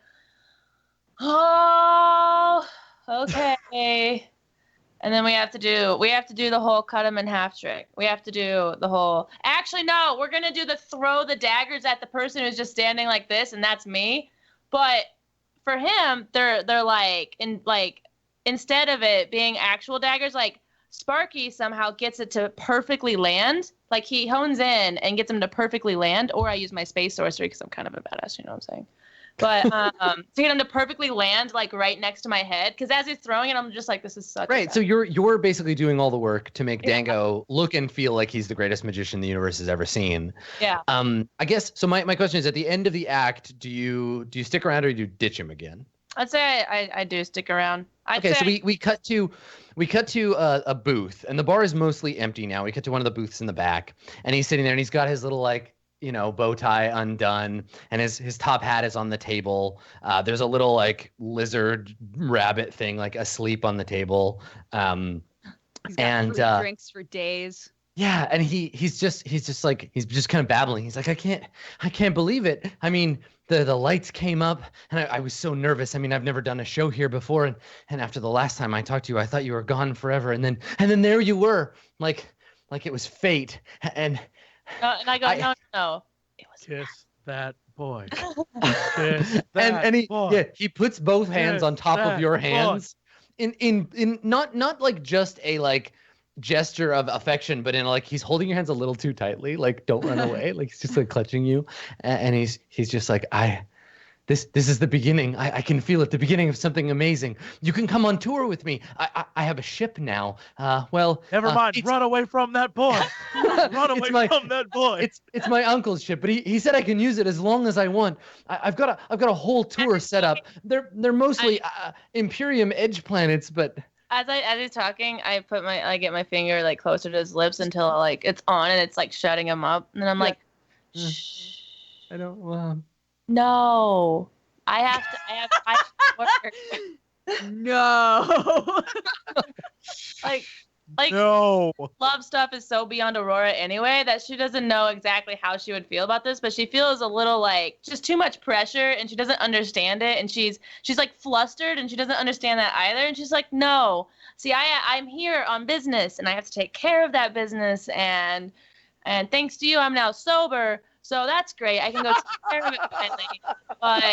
Speaker 4: "Oh, okay." And then we have to do the whole cut him in half trick. We have to do the whole. Actually, no, we're gonna do the throw the daggers at the person who's just standing like this, and that's me. But for him, they're like instead of it being actual daggers, like Sparky somehow gets it to perfectly land. Like he hones in and gets him to perfectly land, or I use my space sorcery because I'm kind of a badass, you know what I'm saying? But to get him to perfectly land like right next to my head, because as he's throwing it, I'm just like, this is such
Speaker 1: right. So you're basically doing all the work to make Dango look and feel like he's the greatest magician the universe has ever seen.
Speaker 4: Yeah.
Speaker 1: I guess so. My question is, at the end of the act, do you stick around or do you ditch him again?
Speaker 4: I'd say I do stick around.
Speaker 1: Okay, so we cut to a booth, and the bar is mostly empty now. We cut to one of the booths in the back, and he's sitting there, and he's got his little like bow tie undone, and his top hat is on the table. There's a little like lizard rabbit thing like asleep on the table.
Speaker 3: He's got free drinks for days.
Speaker 1: Yeah, and he's just kind of babbling. He's like, I can't believe it. I mean, the lights came up, and I was so nervous. I mean, I've never done a show here before, and after the last time I talked to you, I thought you were gone forever, and then there you were, like it was fate. And
Speaker 4: I go, no, it was
Speaker 2: kiss that boy. Kiss that
Speaker 1: and
Speaker 2: boy.
Speaker 1: he puts both hands on top of your hands, in not like just a like gesture of affection, but in like he's holding your hands a little too tightly, like don't run away, like he's just like clutching you, and he's just like, this is the beginning. I can feel it, the beginning of something amazing. You can come on tour with me. I have a ship now.
Speaker 2: Never mind. Run away from that boy. Run away from that boy.
Speaker 1: It's my uncle's ship, but he said I can use it as long as I want. I've got a whole tour set up. They're mostly Imperium edge planets, but.
Speaker 4: As he's talking, I get my finger like closer to his lips until like it's on and it's like shutting him up, and then I'm like, shh.
Speaker 1: I don't.
Speaker 4: No, I have to work.
Speaker 3: No.
Speaker 4: like
Speaker 2: no.
Speaker 4: Love stuff is so beyond Aurora anyway that she doesn't know exactly how she would feel about this, but she feels a little like just too much pressure, and she doesn't understand it, and she's like flustered, and she doesn't understand that either, and she's like, no, see, I'm here on business, and I have to take care of that business, and thanks to you, I'm now sober. So that's great. I can go take care of it finally. But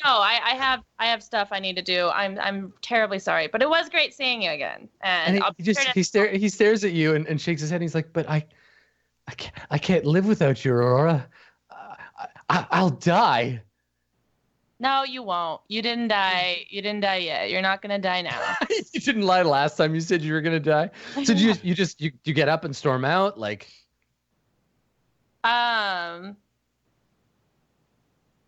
Speaker 4: no, I have stuff I need to do. I'm terribly sorry. But it was great seeing you again. And
Speaker 1: he stares at you and shakes his head. And he's like, but I can't live without you, Aurora. I'll die.
Speaker 4: No, you won't. You didn't die. You didn't die yet. You're not gonna die now.
Speaker 1: You didn't lie last time. You said you were gonna die. So you get up and storm out like.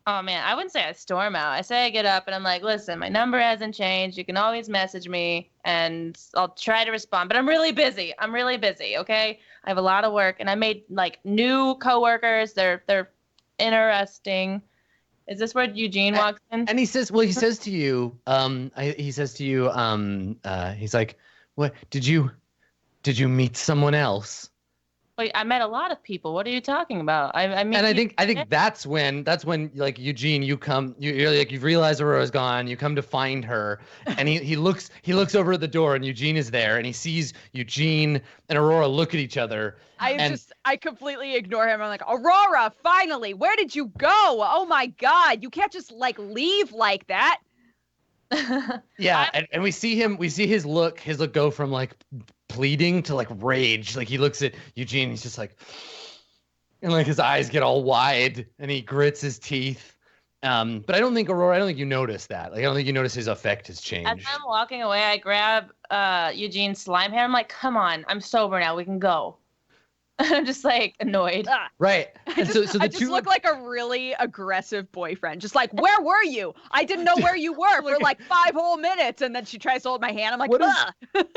Speaker 4: Oh man, I wouldn't say I storm out. I say I get up and I'm like, listen, my number hasn't changed. You can always message me and I'll try to respond. But I'm really busy. Okay? I have a lot of work and I made like new coworkers. They're interesting. Is this where Eugene walks in?
Speaker 1: And he says to you, he's like, what did you meet someone else?
Speaker 4: Wait, I met a lot of people. What are you talking about? I mean,
Speaker 1: and I think that's when like Eugene, you're like, you've realized Aurora's gone. You come to find her, and he looks over at the door, and Eugene is there, and he sees Eugene and Aurora look at each other.
Speaker 3: I completely ignore him. I'm like, Aurora, finally, where did you go? Oh my God, you can't just like leave like that.
Speaker 1: Yeah, and we see his look go from like pleading to like rage. Like he looks at Eugene, he's just like, and like his eyes get all wide and he grits his teeth But I don't think Aurora. I don't think you notice that. Like I don't think you notice his effect has
Speaker 4: As
Speaker 1: changed.
Speaker 4: I'm walking away, I grab Eugene's slime hair. I'm like, come on, I'm sober now. We can go. I'm just like annoyed.
Speaker 1: Right. And so
Speaker 3: I
Speaker 1: the
Speaker 3: just
Speaker 1: two
Speaker 3: look like a really aggressive boyfriend. Just like, where were you? I didn't know where you were for like 5 whole minutes. And then she tries to hold my hand. I'm like,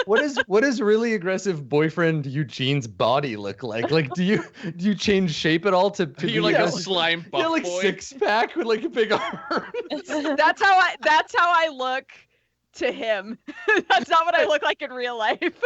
Speaker 1: what does really aggressive boyfriend Eugene's body look like? Like, do you change shape at all to
Speaker 5: Are
Speaker 1: be
Speaker 5: you like a
Speaker 1: aggressive?
Speaker 5: slime buff
Speaker 1: Yeah, like
Speaker 5: boy?
Speaker 1: 6-pack with like a big arm.
Speaker 3: That's how I look to him. That's not what I look like in real life.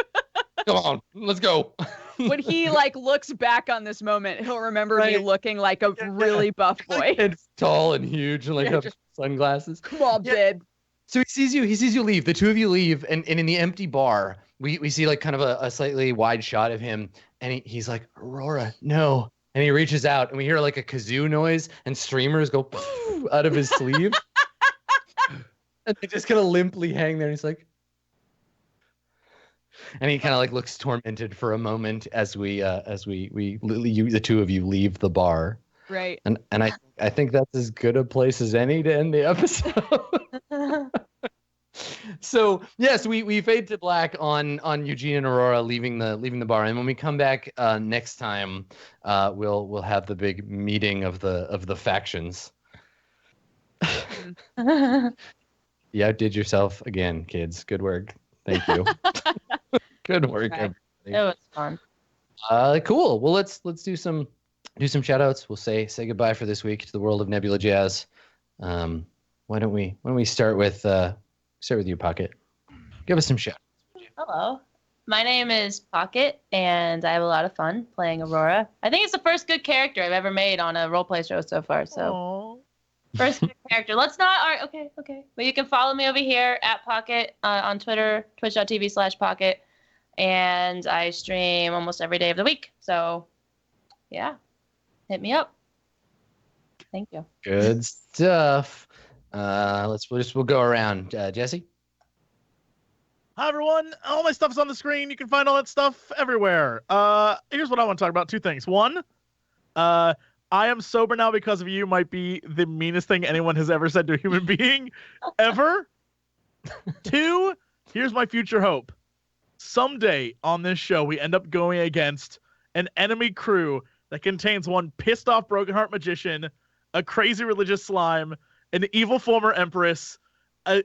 Speaker 1: Come on, let's go.
Speaker 3: When he like looks back on this moment, he'll remember me looking like a really buff boy.
Speaker 1: And tall and huge and like have sunglasses.
Speaker 3: Come on, babe.
Speaker 1: So he sees you leave. The two of you leave, and in the empty bar, we see like kind of a slightly wide shot of him, and he's like, Aurora, no. And he reaches out, and we hear like a kazoo noise, and streamers go out of his sleeve. And they just kind of limply hang there, and he's like, and he kind of like looks tormented for a moment as the two of you leave the bar.
Speaker 3: Right.
Speaker 1: And I think that's as good a place as any to end the episode. So yes, we fade to black on Eugene and Aurora leaving the bar, and when we come back next time, we'll have the big meeting of the factions. You outdid yourself again, kids. Good work. Thank you. Good work,
Speaker 3: Okay.
Speaker 4: It was fun.
Speaker 1: Cool. Well, let's do some shout outs. We'll say goodbye for this week to the world of Nebula Jazz. Why don't we start with you, Pokket? Give us some shout.
Speaker 4: Hello. My name is Pokket, and I have a lot of fun playing Aurora. I think it's the first good character I've ever made on a roleplay show so far. So, first good character. Let's not. Okay. But you can follow me over here at Pokket on Twitter, twitch.tv/Pokket, and I stream almost every day of the week. So, yeah, hit me up. Thank you.
Speaker 1: Good stuff. We'll go around. Jesse.
Speaker 2: Hi everyone. All my stuff's on the screen. You can find all that stuff everywhere. Here's what I want to talk about. 2 things. 1, I am sober now because of you might be the meanest thing anyone has ever said to a human being ever. 2, here's my future hope. Someday on this show, we end up going against an enemy crew that contains one pissed off broken heart magician, a crazy religious slime, an evil former empress, a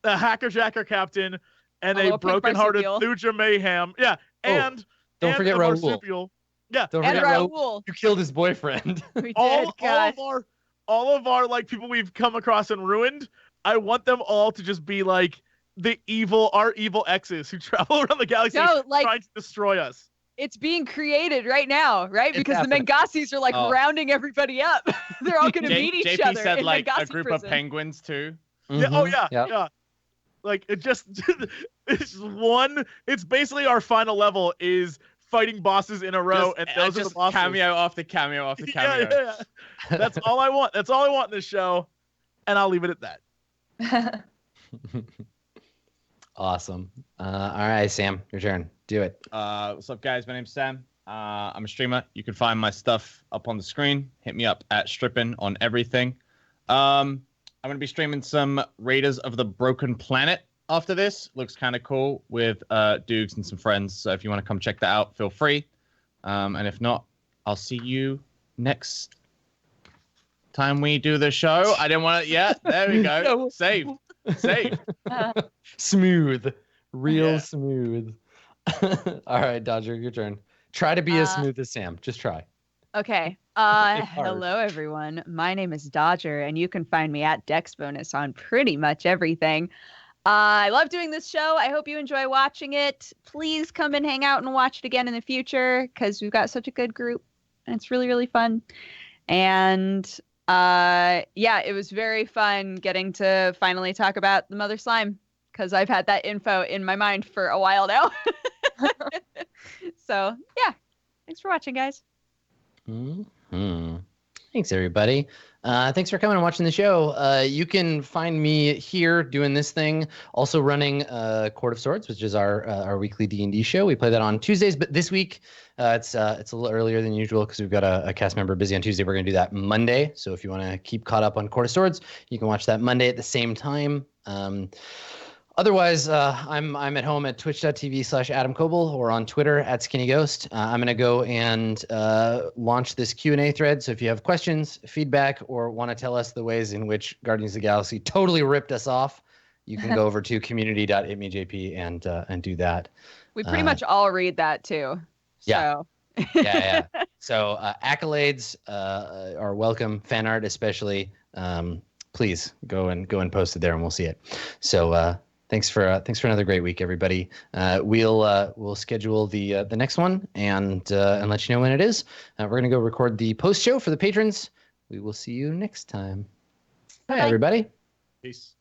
Speaker 2: hacker jacker captain, and a broken-hearted Thuja Mayhem. Yeah, and
Speaker 1: don't forget
Speaker 2: a
Speaker 1: Raoul.
Speaker 2: marsupial. Yeah,
Speaker 1: Don't
Speaker 3: And
Speaker 1: forget
Speaker 3: Raoul.
Speaker 1: You killed his boyfriend.
Speaker 3: We
Speaker 2: all
Speaker 3: did, God.
Speaker 2: of our like people we've come across and ruined. I want them all to just be like our evil exes who travel around the galaxy trying to destroy us.
Speaker 3: It's being created right now, right?
Speaker 1: It's
Speaker 3: Because
Speaker 1: happening.
Speaker 3: the Mengasis are like rounding everybody up. They're all going to meet each
Speaker 5: JP
Speaker 3: other
Speaker 5: said
Speaker 3: in
Speaker 5: like
Speaker 3: Mengasi
Speaker 5: a group
Speaker 3: prison.
Speaker 5: of penguins too.
Speaker 2: Yeah. Oh yeah.
Speaker 1: Yep.
Speaker 2: Yeah. Like it just it's basically our final level is fighting bosses in a row, and those are the
Speaker 5: just
Speaker 2: bosses.
Speaker 5: cameo after cameo after cameo.
Speaker 2: Yeah. That's all I want. That's all I want in this show, and I'll leave it at that.
Speaker 1: Awesome. All right, Sam, your turn. Do it.
Speaker 5: What's up, guys? My name's Sam. I'm a streamer. You can find my stuff up on the screen. Hit me up at Strippin on everything. I'm going to be streaming some Raiders of the Broken Planet after this. Looks kind of cool with Dukes and some friends. So if you want to come check that out, feel free. And if not, I'll see you next time we do the show. I didn't want to. Yeah, there we go. Save.
Speaker 1: Smooth. Real smooth. All right, Dodger, your turn. Try to be as smooth as Sam. Just try.
Speaker 3: Okay.
Speaker 1: It's hard.
Speaker 3: Hello, everyone. My name is Dodger, and you can find me at Dex Bonus on pretty much everything. I love doing this show. I hope you enjoy watching it. Please come and hang out and watch it again in the future because we've got such a good group, and it's really, really fun. And it was very fun getting to finally talk about the Mother Slime because I've had that info in my mind for a while now. So, yeah. Thanks for watching, guys.
Speaker 1: Mm-hmm.
Speaker 4: Are
Speaker 1: Thanks, everybody. Thanks for coming and watching the show. You can find me here doing this thing, also running Court of Swords, which is our weekly D&D show. We play that on Tuesdays, but this week it's a little earlier than usual because we've got a cast member busy on Tuesday. We're going to do that Monday. So if you want to keep caught up on Court of Swords, you can watch that Monday at the same time. Otherwise, I'm at home at twitch.tv/Adam Koebel or on Twitter at SkinnyGhost. I'm going to go and launch this Q&A thread. So if you have questions, feedback, or want to tell us the ways in which Guardians of the Galaxy totally ripped us off, you can go over to community.itmejp and do that.
Speaker 3: We pretty much all read that too.
Speaker 1: Yeah.
Speaker 3: So.
Speaker 1: Yeah. So accolades are welcome. Fan art especially. Please go and post it there, and we'll see it. So. Thanks for another great week, everybody. We'll schedule the next one and let you know when it is. We're gonna go record the post show for the patrons. We will see you next time. Bye, everybody.
Speaker 5: Peace.